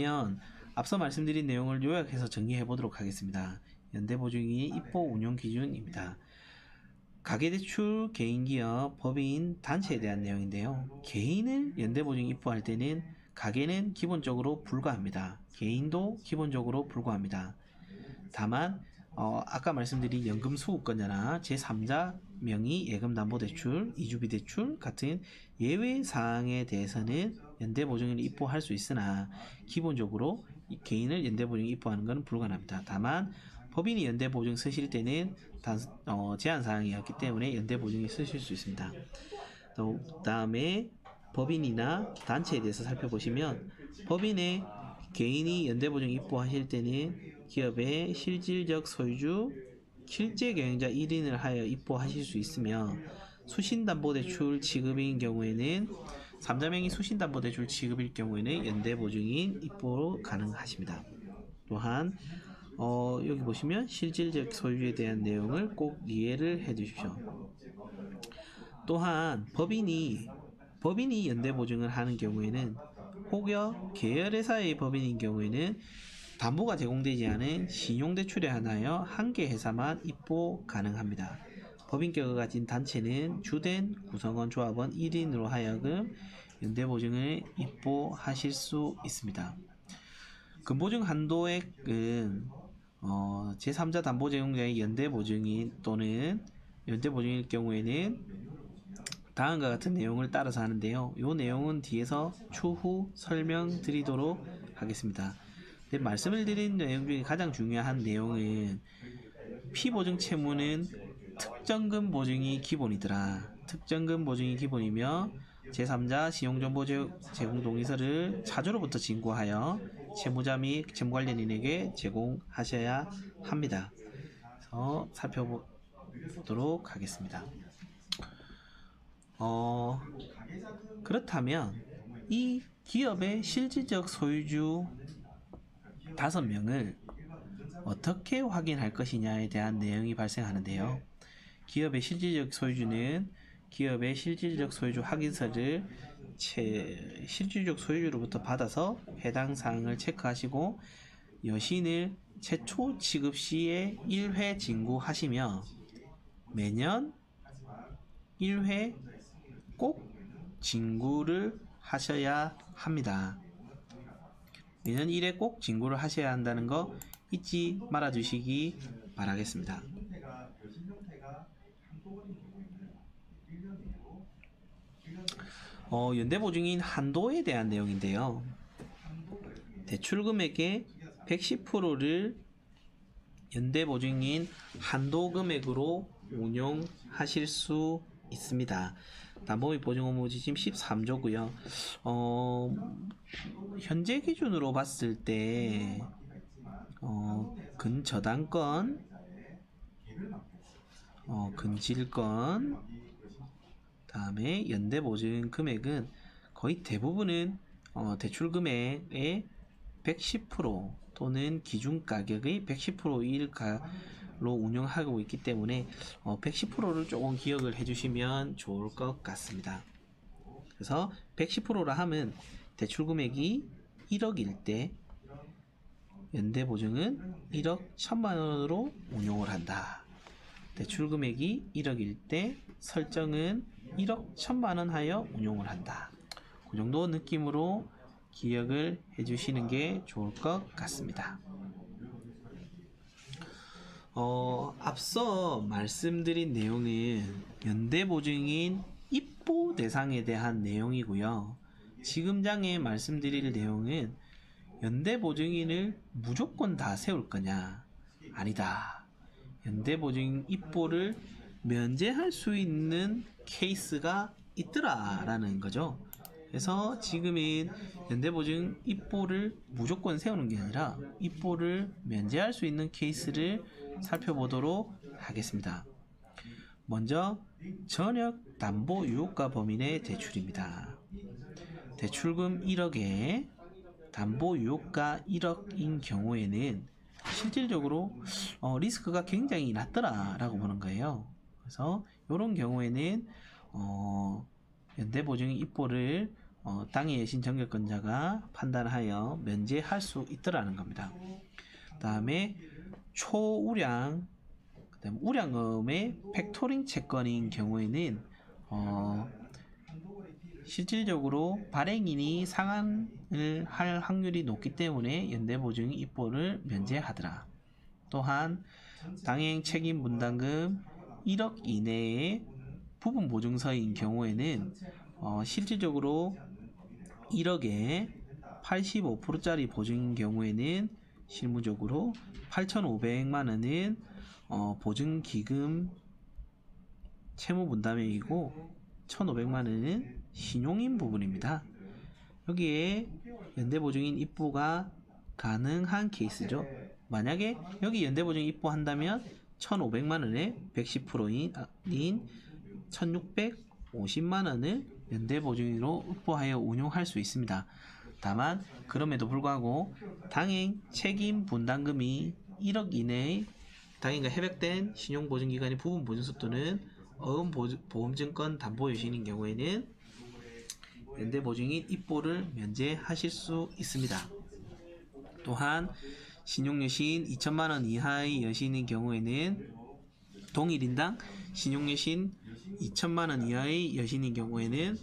그렇다면 앞서 말씀드린 내용을 요약해서 정리해 보도록 하겠습니다. 연대보증이 입보 운용 기준입니다. 가계대출, 개인기업, 법인, 단체에 대한 내용인데요. 개인을 연대보증 입보할 때는 가계는 기본적으로 불가합니다. 개인도 기본적으로 불가합니다. 다만 아까 말씀드린 연금수급권자나 제3자 명의 예금담보대출, 이주비대출 같은 예외사항에 대해서는 연대보증을 입보할 수 있으나 기본적으로 개인을 연대보증 입보하는 것은 불가능합니다. 다만 법인이 연대보증 쓰실 때는 제한사항이었기 때문에 연대보증이 쓰실 수 있습니다. 또 다음에 법인이나 단체에 대해서 살펴보시면 법인의 개인이 연대보증 입보하실 때는 기업의 실질적 소유주, 실제 경영자 1인을 하여 입보하실 수 있으며 수신담보대출 취급인 경우에는 3자명의 수신담보대출 취급일 경우에는 연대보증인 입보 가능하십니다. 또한 여기 보시면 실질적 소유에 대한 내용을 꼭 이해를 해 주십시오. 또한 법인이 연대보증을 하는 경우에는 혹여 계열회사의 법인인 경우에는 담보가 제공되지 않은 신용대출에 한하여 한 개 회사만 입보 가능합니다. 법인격을 가진 단체는 주된 구성원 조합원 1인으로 하여금 연대보증을 입보하실 수 있습니다. 근보증 한도액은 제3자 담보 제공자의 연대보증인 또는 연대보증일 경우에는 다음과 같은 내용을 따라서 하는데요. 이 내용은 뒤에서 추후 설명드리도록 하겠습니다. 말씀을 드린 내용 중에 가장 중요한 내용은 피보증 채무는 특정금 보증이 기본이더라. 특정금 보증이 기본이며 제3자 신용정보 제공 동의서를 차주로부터 진구하여 채무자 및 채무관련인에게 제공하셔야 합니다. 그래서 살펴보도록 하겠습니다. 그렇다면 이 기업의 실질적 소유주 5명을 어떻게 확인할 것이냐에 대한 내용이 발생하는데요. 기업의 실질적 소유주는 기업의 실질적 소유주 확인서를 실질적 소유주로부터 받아서 해당 사항을 체크하시고 여신을 최초 취급 시에 1회 진구하시며 매년 1회 꼭 진구를 하셔야 합니다. 매년 1회 꼭 진구를 하셔야 한다는 거 잊지 말아 주시기 바라겠습니다. 연대보증인 한도에 대한 내용인데요. 대출금액의 110%를 연대보증인 한도금액으로 운용하실 수 있습니다. 담보및 보증업무지침 13조고요. 현재 기준으로 봤을 때 근저당권, 근질권, 다음에 연대보증 금액은 거의 대부분은 대출금액의 110% 또는 기준가격의 110%일 로 운영하고 있기 때문에 110%를 조금 기억을 해주시면 좋을 것 같습니다. 그래서 110%라 하면 대출금액이 1억일 때 연대보증은 1억 1천만원으로 운용을 한다. 대출금액이 1억일 때 설정은 1억 1천만원 하여 운용을 한다. 그 정도 느낌으로 기억을 해주시는 게 좋을 것 같습니다. 앞서 말씀드린 내용은 연대보증인 입보 대상에 대한 내용이고요. 지금 장에 말씀드릴 내용은 연대보증인을 무조건 다 세울 거냐? 아니다. 연대보증인 입보를 면제할 수 있는 케이스가 있더라 라는 거죠. 그래서 지금은 연대보증 입보를 무조건 세우는 게 아니라 입보를 면제할 수 있는 케이스를 살펴보도록 하겠습니다. 먼저 전역 담보 유효가 범인의 대출입니다. 대출금 1억에 담보 유효가 1억인 경우에는 실질적으로 리스크가 굉장히 낮더라 라고 보는 거예요. 그래서 이런 경우에는 연대보증 입보를 당해 여신 정결권자가 판단하여 면제할 수 있더라는 겁니다. 그 다음에 초우량, 그다음 우량음의 팩토링 채권인 경우에는 실질적으로 발행인이 상환을 할 확률이 높기 때문에 연대보증 입보를 면제하더라. 또한 당행 책임 분담금 1억 이내의 부분 보증서인 경우에는 실질적으로 1억에 85%짜리 보증인 경우에는 실무적으로 8,500만 원은 보증기금 채무 분담액이고 1,500만 원은 신용인 부분입니다. 여기에 연대보증인 입보가 가능한 케이스죠. 만약에 여기 연대보증 입보한다면 1,500만 원에 110%인 1,650만 원을 연대보증인으로 입보하여 운용할 수 있습니다. 다만 그럼에도 불구하고 당행 책임 분담금이 1억 이내의 당행과 협약된 신용보증기관의 부분 보증서 또는 보험증권 담보여신인 경우에는 연대보증인 입보를 면제하실 수 있습니다. 또한 신용여신 2천만 원 이하의 여신인 경우에는 동일 인당 신용여신 2천만 원 이하의 여신인 경우에는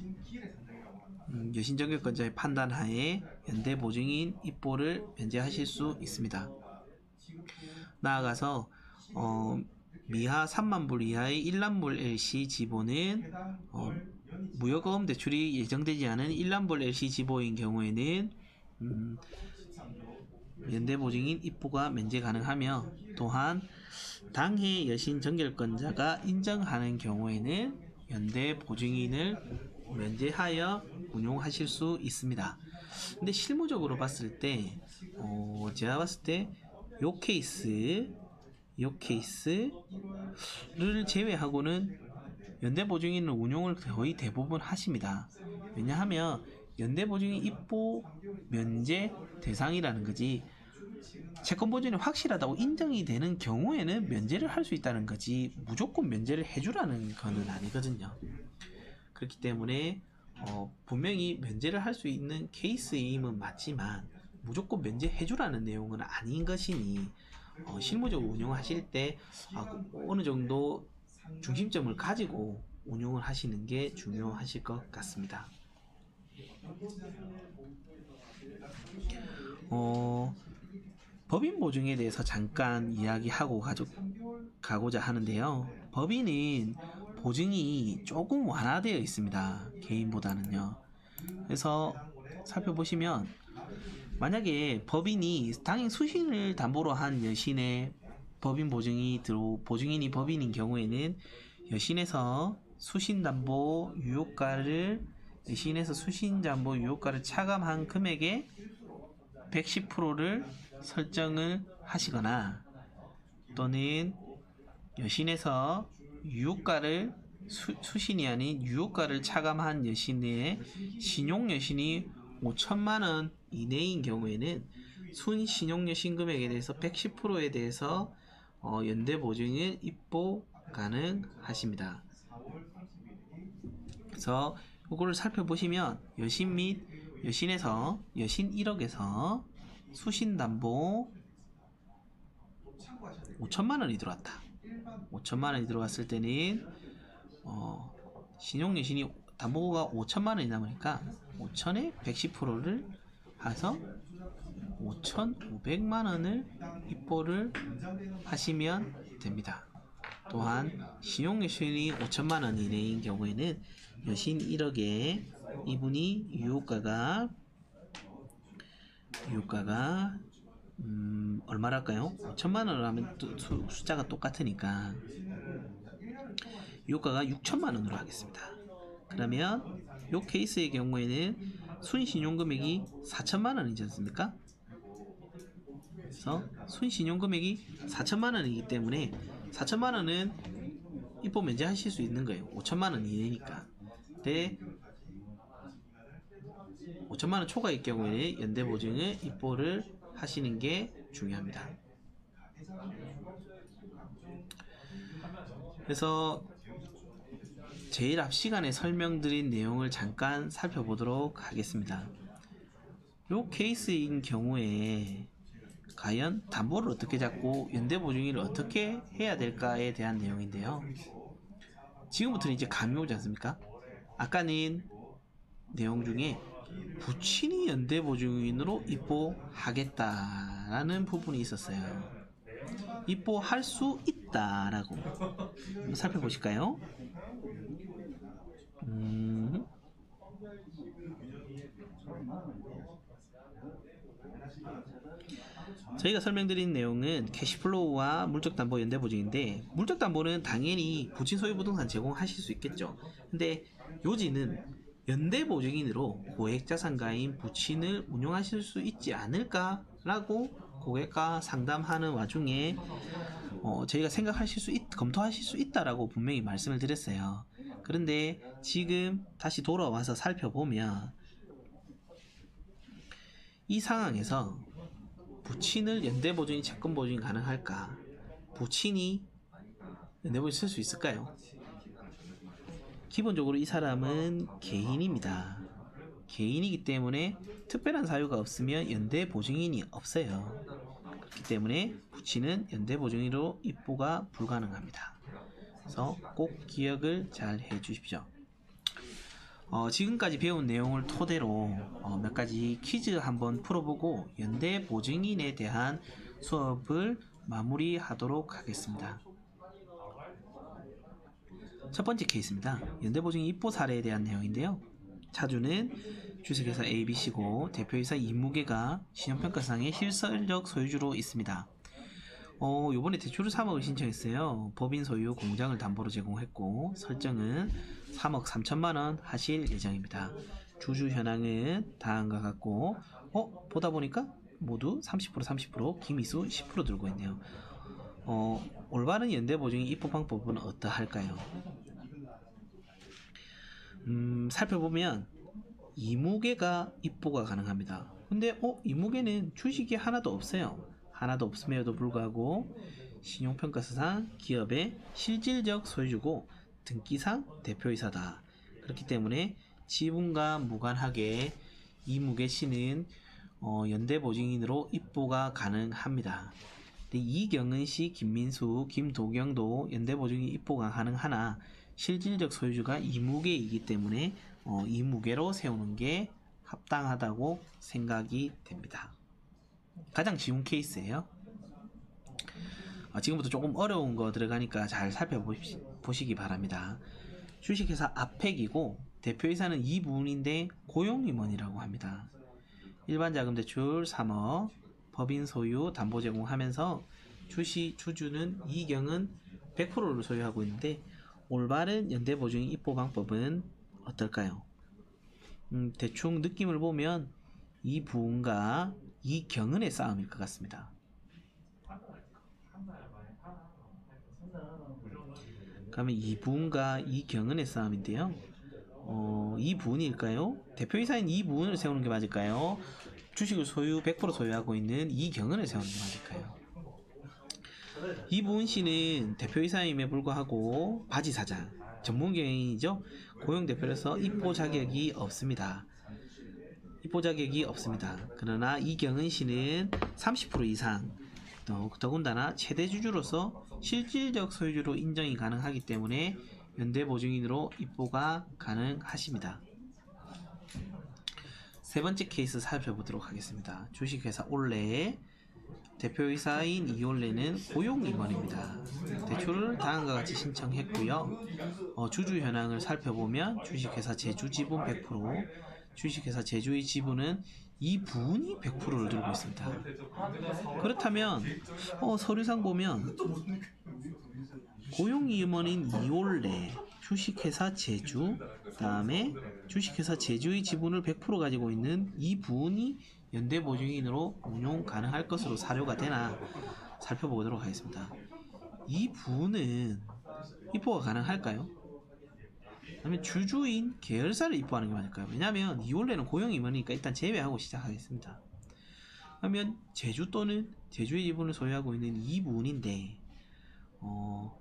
여신정결권자의 판단하에 연대보증인 입보를 면제하실 수 있습니다. 나아가서 미하 3만 불 이하의 1란불 LC 지보는 무효과금 대출이 예정되지 않은 1란불 LC 지보인 경우에는 연대보증인 입보가 면제 가능하며, 또한 당해 여신 정결권자가 인정하는 경우에는 연대보증인을 면제하여 운용하실 수 있습니다. 근데 실무적으로 봤을 때 제가 봤을 때 요 케이스를 제외하고는 연대보증인은 운용을 거의 대부분 하십니다. 왜냐하면 연대보증인 입보 면제 대상이라는 거지, 채권보증이 확실하다고 인정이 되는 경우에는 면제를 할 수 있다는 거지 무조건 면제를 해주라는 거는 아니거든요. 그렇기 때문에 분명히 면제를 할 수 있는 케이스임은 맞지만 무조건 면제해주라는 내용은 아닌 것이니 실무적으로 운영하실 때 어느 정도 중심점을 가지고 운용을 하시는 게 중요하실 것 같습니다. 법인 보증에 대해서 잠깐 이야기하고 가고자 하는데요. 법인은 보증이 조금 완화되어 있습니다. 개인보다는요. 그래서 살펴보시면 만약에 법인이 당행 수신을 담보로 한 여신의 법인 보증인이 법인인 경우에는 여신에서 수신담보 유효가를 차감한 금액의 110%를 설정을 하시거나, 또는 여신에서 유효가를 수신이 아닌 유효가를 차감한 여신의 신용여신이 5천만 원 이내인 경우에는 순신용여신 금액에 대해서 110%에 대해서 연대보증인 입보 가능하십니다. 그래서 이거를 살펴보시면 여신 및 여신에서 여신 1억에서 수신담보 5천만 원이 들어왔다. 5천만 원이 들어왔을 때는 신용여신이 담보가 5천만 원이 남으니까 5천에 110%를 해서 5,500만 원을 입보를 하시면 됩니다. 또한 신용여신이 5천만 원 이내인 경우에는 여신 1억에 이분이 유효가가 얼마랄까요? 5천만 원을 하면 또 숫자가 똑같으니까 유효가가 6천만 원으로 하겠습니다. 그러면 이 케이스의 경우에는 순신용금액이 4천만 원이지 않습니까? 그래서 순신용금액이 4천만 원이기 때문에 4천만 원은 입보 면제하실 수 있는 거예요. 5천만 원 이내니까. 근데 5천만 원 초과일 경우에는 연대보증을 입보를 하시는 게 중요합니다. 그래서 제일 앞 시간에 설명드린 내용을 잠깐 살펴보도록 하겠습니다. 이 케이스인 경우에 과연 담보를 어떻게 잡고 연대보증인을 어떻게 해야 될까에 대한 내용인데요. 지금부터는 이제 감이 오지 않습니까? 아까는 내용 중에 부친이 연대보증인으로 입보하겠다라는 부분이 있었어요. 입보할 수 있다라고 한번 살펴보실까요? 저희가 설명드린 내용은 캐시플로우와 물적담보 연대보증인데, 물적담보는 당연히 부친 소유 부동산 제공하실 수 있겠죠. 근데 요지는 연대보증인으로 고액자산가인 부친을 운용하실 수 있지 않을까라고 고객과 상담하는 와중에 저희가 검토하실 수 있다라고 분명히 말씀을 드렸어요. 그런데 지금 다시 돌아와서 살펴보면 이 상황에서 부친을 연대보증인, 채권보증인 가능할까? 부친이 연대보증인 쓸 수 있을까요? 기본적으로 이 사람은 개인입니다. 개인이기 때문에 특별한 사유가 없으면 연대보증인이 없어요. 그렇기 때문에 부친은 연대보증인으로 입보가 불가능합니다. 그래서 꼭 기억을 잘 해주십시오. 지금까지 배운 내용을 토대로 몇 가지 퀴즈 한번 풀어보고 연대보증인에 대한 수업을 마무리하도록 하겠습니다. 첫 번째 케이스입니다. 연대보증인 입보 사례에 대한 내용인데요. 차주는 주식회사 ABC고 대표이사 이무개가 신용평가상의 실질적 소유주로 있습니다. 요번에 대출을 3억을 신청했어요. 법인 소유 공장을 담보로 제공했고 설정은 3억 3천만원 하실 예정입니다. 주주 현황은 다음과 같고 보다 보니까 모두 30% 김희수 10% 들고 있네요. 올바른 연대보증인 입보 방법은 어떠할까요? 살펴보면 이무개가 입보가 가능합니다. 근데 이무개는 주식이 하나도 없어요. 하나도 없음에도 불구하고 신용평가사상 기업의 실질적 소유주고 등기상 대표이사다. 그렇기 때문에 지분과 무관하게 이무개 씨는 연대보증인으로 입보가 가능합니다. 이경은 씨, 김민수, 김도경도 연대보증인 입보가 가능하나 실질적 소유주가 이무개이기 때문에 이무개로 세우는 게 합당하다고 생각이 됩니다. 가장 쉬운 케이스예요. 지금부터 조금 어려운 거 들어가니까 잘 살펴보시기 바랍니다. 주식회사 아펙이고 대표이사는 이분인데 고용임원이라고 합니다. 일반자금대출 3억, 법인 소유 담보 제공하면서 주주는 이경은 100%를 소유하고 있는데 올바른 연대보증인 입보 방법은 어떨까요? 대충 느낌을 보면 이분과 이경은의 싸움일 것 같습니다. 그러면 이분과 이경은의 싸움인데요. 이분일까요? 대표이사인 이분을 세우는 게 맞을까요? 주식을 100% 소유하고 있는 이경은을 세우는 게 맞을까요? 이분 씨는 대표이사임에 불구하고 바지사장, 전문경영이죠. 고용대표로서 입보 자격이 없습니다. 그러나 이경은 씨는 30% 이상, 더군다나 최대주주로서 실질적 소유주로 인정이 가능하기 때문에 연대보증인으로 입보가 가능하십니다. 세 번째 케이스 살펴보도록 하겠습니다. 주식회사 올레 대표이사인 이올레는 고용임원입니다. 대출을 다음과 같이 신청했고요. 주주 현황을 살펴보면 주식회사 제주 지분 100%, 주식회사 제주의 지분은 이분이 100%를 들고 있습니다. 그렇다면 서류상 보면 고용임원인 이올레, 주식회사 제주, 다음에 주식회사 제주의 지분을 100% 가지고 있는 이분이 연대보증인으로 운용 가능할 것으로 사료가 되나 살펴보도록 하겠습니다. 이분은 입보가 가능할까요? 아니면 주주인 계열사를 입보하는 게 맞을까요? 왜냐하면 이올레는 고용임원이니까 일단 제외하고 시작하겠습니다. 그러면 제주 또는 제주의 지분을 소유하고 있는 이분인데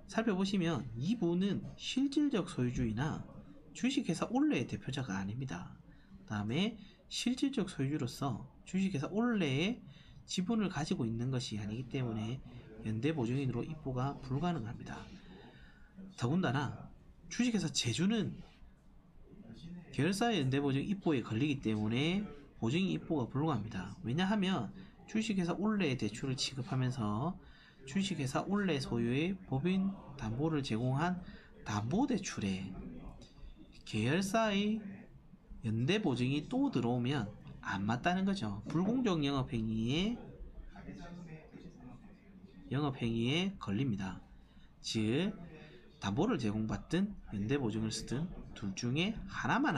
살펴보시면 이분은 실질적 소유주이나 주식회사 올레의 대표자가 아닙니다. 다음에 실질적 소유주로서 주식회사 올레의 지분을 가지고 있는 것이 아니기 때문에 연대보증인으로 입보가 불가능합니다. 더군다나 주식회사 제주는 계열사의 연대보증 입보에 걸리기 때문에 보증인 입보가 불가합니다. 왜냐하면 주식회사 올레의 대출을 취급하면서 주식회사 올레 소유의 법인 담보를 제공한 담보대출에 계열사의 연대보증이 또 들어오면 안 맞다는 거죠. 불공정 영업행위에 걸립니다. 즉 담보를 제공받든 연대보증을 쓰든 둘 중에 하나만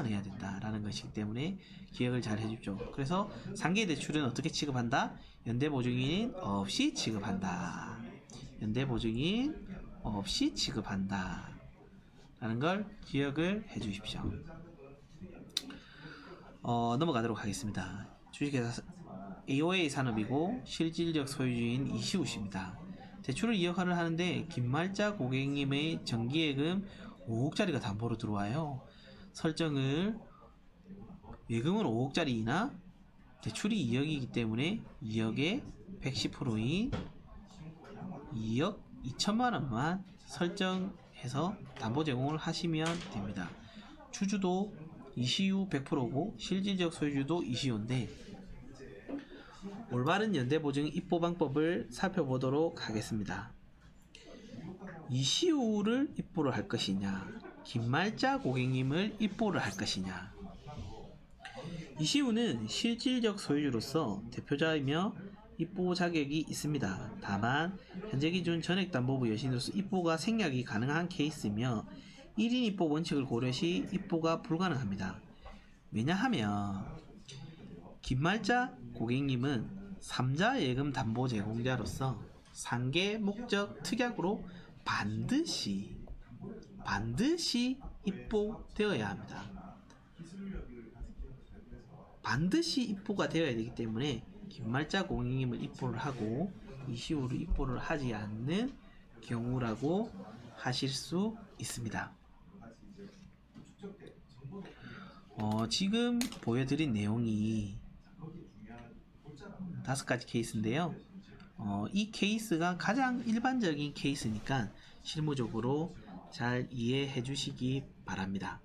해야 된다라는 것이기 때문에 기억을 잘 해주십시오. 그래서 상계대출은 어떻게 취급한다? 연대보증인 없이 취급한다. 연대보증인 없이 취급한다 라는 걸 기억을 해주십시오. 넘어가도록 하겠습니다. 주식회사 AOA 산업이고 실질적 소유주인 이시우 씨입니다. 대출을 2억화를 하는데 김말자 고객님의 정기예금 5억짜리가 담보로 들어와요. 설정을 예금은 5억짜리이나 대출이 2억이기 때문에 2억의 110%인 2억 2천만원만 설정해서 담보 제공을 하시면 됩니다. 주주도 이시우 100%고 실질적 소유주도 이시우인데 올바른 연대보증 입보 방법을 살펴보도록 하겠습니다. 이시우를 입보를 할 것이냐, 김말자 고객님을 입보를 할 것이냐. 이시우는 실질적 소유주로서 대표자이며 입보 자격이 있습니다. 다만 현재 기준 전액담보부 여신으로서 입보가 생략이 가능한 케이스이며 1인 입보 원칙을 고려시 입보가 불가능합니다. 왜냐하면 김말자 고객님은 3자 예금 담보 제공자로서 상계 목적 특약으로 반드시 입보되어야 합니다. 반드시 입보가 되어야 되기 때문에 김말자 고객님을 입보를 하고 이시우를 입보를 하지 않는 경우라고 하실 수 있습니다. 지금 보여드린 내용이 5가지 케이스인데요. 이 케이스가 가장 일반적인 케이스니까 실무적으로 잘 이해해 주시기 바랍니다.